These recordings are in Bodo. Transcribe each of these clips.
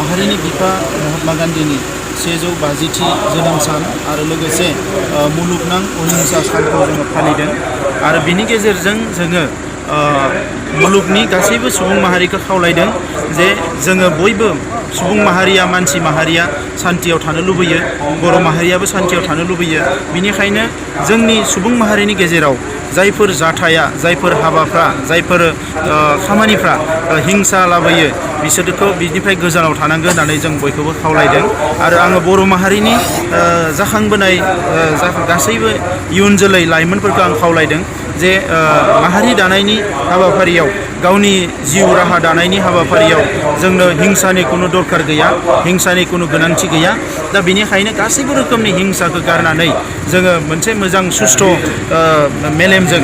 माहारिनि बिफा महात्मा गान्धीनि 150थि जोनोम सान आरो लोगोसे मुलुगनां अहिंसा सानखौ जोङो फालिदों आरो बिनि गेजेरजों जोङो मुलुगनि गासैबो सुबुं माहारिखौ खावलायदों जे जोङो बयबो सुबुं माहारिया मानसि माहारिया सान्थियाव थानो लुबैयो बर' माहारियाबो सान्थियाव थानो लुबैयो बिनिखायनो जोंनि सुबुं माहारिनि गेजेराव जायफोर जाथाया जायफोर हाबाफ्रा जायफोर खामानिफ्रा हिंसा लाबोयो बिसोरखौ बिनिफ्राय गोजानाव थानांगोन होननानै जों बयखौबो खावलायदों आरो आङो बर' माहारिनि जाखांबोनाय गासैबो इयुन जोलै लाइमोनफोरखौ आं खावलायदों जे माहारि दानायनि हाबाफारियाव गावनि जिउ राहा दानायनि हाबाफारियाव जोंनो हिंसानि खुनु दरखार गैया हिंसानि खुनु गोनांथि गैया दा बेनिखायनो गासैबो रोखोमनि हिंसाखौ गारनानै जोङो मोनसे मोजां सुस्थ' मेलेमजों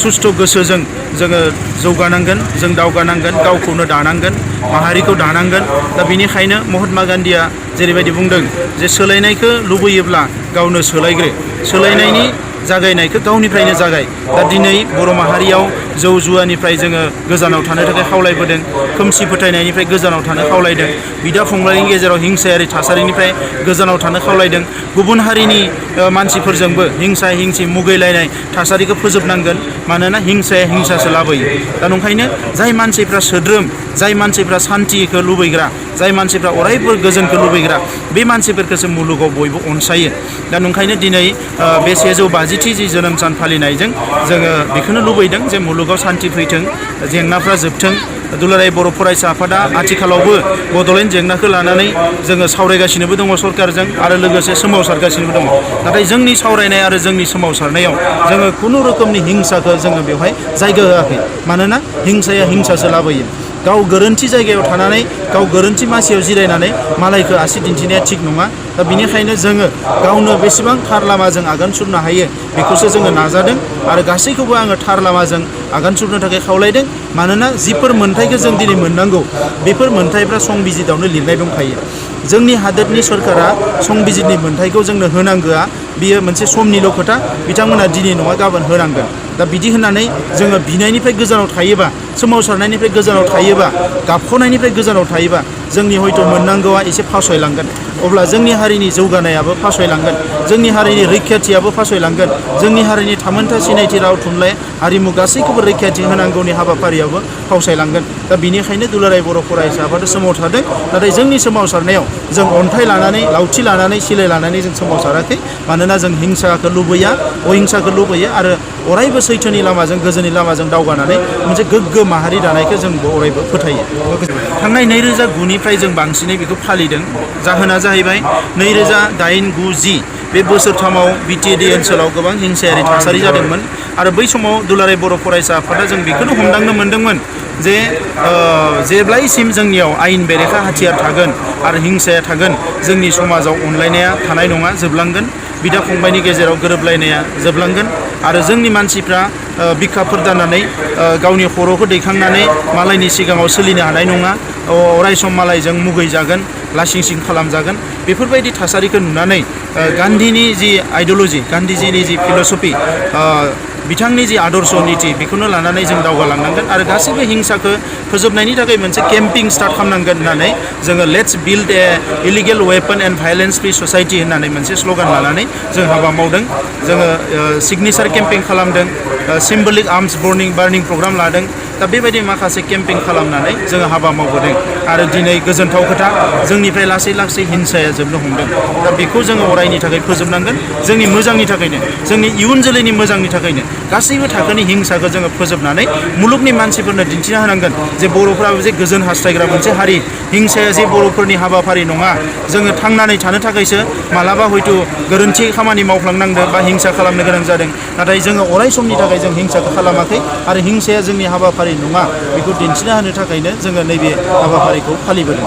सुस्थ' गोसोजों जोङो जौगानांगोन जों दावगानांगोन गावखौनो दानांगोन माहारिखौ दानांगोन दा बेनिखायनो महात्मा गान्धीया जेरैबायदि बुंदों जे सोलायनायखौ लुबैयोब्ला गावनो सोलायग्रो सोलायनायनि जागायनायखौ गावनिफ्रायनो जागाय दा दिनै बर' माहारियाव जौ जुवानिफ्राय जोङो गोजानाव थानो थाखाय खावलायबोदों खोमसि फोथायनायनिफ्राय गोजानाव थानो खावलायदों बिदा फंबायनि गेजेराव हिंसायारि थासारिनिफ्राय गोजानाव थानो खावलायदों गुबुन हारिनि मानसिफोरजोंबो हिंसा हिंसि मुगैलायनाय थासारिखौ फोजोबनांगोन मानोना हिंसाया हिंसासो लाबोयो दा नंखायनो जाय मानसिफ्रा सोद्रोम जाय मानसिफ्रा सान्थिखौ लुबैग्रा जाय मानसिफ्रा अरायबो गोजोनखौ लुबैग्रा बे मानसिफोरखौसो मुलुगाव बयबो अनसायो दा नंखायनो दिनै बे 150थि जि जोनोम सान फालिनायजों जोङो बेखौनो लुबैदों जे मुलुगाव सान्थि फैथों जेंनाफ्रा जोबथों दुलाराय बर' फरायसा आफादा आथिखालावबो बड'लेण्ड जेंनाखौ लानानै जोङो सावरायगासिनोबो दङ सरकारजों आरो लोगोसे सोमावसारगासिनोबो दङ नाथाय जोंनि सावरायनाय आरो जोंनि सोमावसारनायाव जोङो खुनु रोखोमनि हिंसाखौ जोङो बेवहाय जायगा होआखै मानोना हिंसाया हिंसासो लाबोयो गाव गोरोन्थि जायगायाव थानानै गाव गोरोन्थि मासियाव जिरायनानै मालायखौ आसि दिन्थिनाया थिग नङा दा बेनिखायनो जोङो गावनो बेसेबां थार लामाजों आगान सुरनो हायो बेखौसो जोङो नाजादों आरो गासैखौबो आङो थार लामाजों आगान सुरनो थाखाय खावलायदों मानोना जिफोर मोन्थाइखौ जों दिनै मोननांगौ बेफोर मोन्थाइफ्रा संबिजितावनो लिरनाय दंखायो जोंनि हादोरनि सरकारा संबिजितनि मोन्थाइखौ जोंनो होनांगौआ बियो मोनसे समनिल' खोथा बिथांमोना दिनै नङा गाबोन होनांगोन दा बिदि होननानै जोङो बिनायनिफ्राय गोजानाव थायोबा सोमावसारनायनिफ्राय गोजानाव थायोबा गाबख'नायनिफ्राय गोजानाव थायोबा जोंनि हयथ' मोननांगौआ एसे फावसयलांगोन अब्ला जोंनि हारिनि जौगानायाबो फावसयलांगोन जोंनि हारिनि रैखाथियाबो फावसयलांगोन जोंनि हारिनि थामोनथा सिनायथि राव थुनलाइ हारिमु गासैखौबो रैखाथि होनांगौनि हाबाफारियाबो फावसयलांगोन दा बेनिखायनो दुलाराय बर' फरायसा आफादा सोमावसारदों नाथाय जोंनि सोमावसारनायाव जों अन्थाइ लानानै लावथि लानानै सिलाय लानानै जों सोमावसाराखै मानोना जों हिंसाखौ लुबैया अहिंसाखौ लुबैयो आरो अरायबो सैथोनि लामाजों गोजोननि लामाजों दावगानानै मोनसे गोग्गो माहारि दानायखौ जों अरायबो फोथायो थांनाय 2009निफ्राय जों बांसिनै बेखौ फालिदों जाहोना जाहैबाय 2008, 9, 10 बे बोसोरथामाव बिटिएडि ओनसोलाव गोबां हिंसायारि थासारि जादोंमोन आरो बै समाव दुलाराय बर' फरायसा आफादा जों बेखौनो हमदांनो मोन्दोंमोन जे जेब्लायसिम जोंनियाव आयेन बेरेखा हाथियार थागोन आरो हिंसाया थागोन जोंनि समाजाव अनलायनाया थानाय नङा जोबलांगोन बिदा फंबायनि गेजेराव गोरोबलायनाया जोबलांगोन आरो जोंनि मानसिफ्रा बिखाफोर दानानै गावनि खर'खौ दैखांनानै मालायनि सिगाङाव सोलिनो हानाय नङा अरायसम मालायजों मुगैजागोन लासिं सिं खालामजागोन बेफोरबायदि थासारिखौ नुनानै गान्धीनि जि आइडिय'लजि गान्धीजिनि जि फिल'सफि बिथांनि जि आदर्श नीति बेखौनो लानानै जों दावगालांनांगोन आरो गासैबो हिंसाखौ फोजोबनायनि थाखाय मोनसे केम्पिं स्टार्ट खालामनांगोन होननानै जोङो let's build a illegal weapon and violence free society होननानै मोनसे स्ल'गान लानानै जों हाबा मावदों जोङो सिगनेचार केम्पिं खालामदों सिम्बलिक आर्म्स बार्निं प्रग्राम लादों दा बेबायदि माखासे केम्पिं खालामनानै जोङो हाबा मावबोदों आरो दिनै गोजोनथाव खोथा जोंनिफ्राय लासै लासै हिंसाया जोबनो हमदों दा बेखौ जोङो अरायनि थाखाय फोजोबनांगोन जोंनि मोजांनि थाखायनो जोंनि इयुन जोलैनि मोजांनि थाखायनो गासैबो थाखोनि हिंसाखौ जोङो फोजोबनानै मुलुगनि मानसिफोरनो दिन्थिना होनांगोन जे बर'फ्राबो जे गोजोन हास्थायग्रा मोनसे हारि हिंसाया जे बर'फोरनि हाबाफारि नङा जोङो थांनानै थानो थाखायसो मालाबा हयथ' गोरोन्थि खामानि मावफ्लांनांदों बा हिंसा खालामनो गोनां जादों नाथाय जोङो अराय समनि थाखाय जों हिंसाखौ खालामाखै आरो हिंसाया जोंनि हाबाफारि नङा बेखौ दिन्थिना होनो थाखायनो जोङो नैबे हाबाफारिखौ फालिबोदों